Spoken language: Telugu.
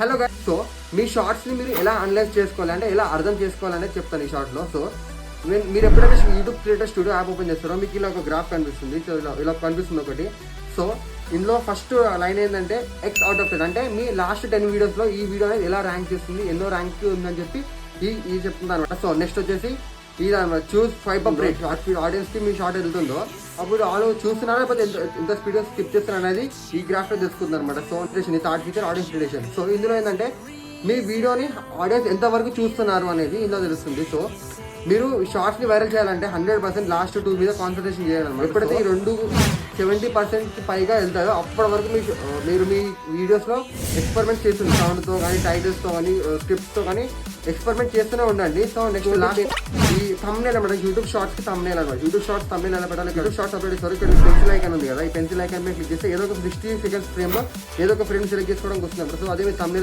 హలో గైస్, సో మీ షార్ట్స్ని మీరు ఎలా అనలైజ్ చేసుకోవాలి అంటే ఎలా అర్థం చేసుకోవాలనేది చెప్తాను ఈ షార్ట్లో. సో మీరు ఎప్పుడైనా YouTube creator studio app open చేస్తారో మీకు ఇలా ఒక గ్రాఫ్ కనిపిస్తుంది. సో ఇలా కనిపిస్తుంది ఒకటి. సో ఇందులో ఫస్ట్ లైన్ ఏంటంటే X అవుట్ ఆఫ్ 10 అంటే మీ లాస్ట్ 10 వీడియోస్లో ఈ వీడియో అనేది ఎలా ర్యాంక్ చేస్తుంది, ఎన్నో ర్యాంక్ ఉందని చెప్పి ఈ చెప్తుంది అనమాట. సో నెక్స్ట్ వచ్చేసి ఇది అనమాట చూస్ 5 అప్ రేట్. ఆడియన్స్కి మీ షార్ట్ వెళ్తుందో అప్పుడు వాళ్ళు చూస్తున్నారా లేకపోతే ఎంత స్పీడ్గా స్కిప్ చేస్తున్నారు అనేది ఈ గ్రాఫ్లో తెలుసుకుంది అనమాట. సో ఇది third feature audience relation. So ఇందులో ఏంటంటే మీ వీడియోని ఆడియన్స్ ఎంతవరకు చూస్తున్నారు అనేది ఇందులో తెలుస్తుంది. సో మీరు షార్ట్స్ని వైరల్ చేయాలంటే 100% లాస్ట్ 2 మీద కాన్సన్ట్రేషన్ చేయాలన్నమాట. ఎప్పుడైతే ఈ 70% పైగా వెళ్తాయో అప్పటి వరకు మీరు మీ వీడియోస్లో ఎక్స్పెరిమెంట్ చేస్తుంది. సౌండ్తో కానీ టైటిల్స్తో కానీ స్క్రిప్ట్స్తో కానీ ఎక్స్పెరిమెంట్ చేస్తూనే ఉండండి. సో నెక్స్ట్ లాస్ట్ ఈ thumbnail అనమాట. యూట్యూబ్ షార్ట్స్కి thumbnail అనమాట. యూట్యూబ్ షార్ట్స్ thumbnail ఎలా పెట్టాలి, యూట్యూబ్ షార్ట్స్ అప్లోడ్ చేస్తారు. ఇక్కడ పెన్సిల్ ఐకాన్ ఉంది కదా, ఈ పెన్సిల్ ఐకాన్ మీద క్లిక్ చేస్తే ఏదో ఒక 60 సెకండ్స్ ఫ్రేమ్లో ఏదో ఒక ఫ్రేమ్ సెలెక్ట్ చేసుకోవడానికి వస్తుంది. సో అదే మీ thumbnail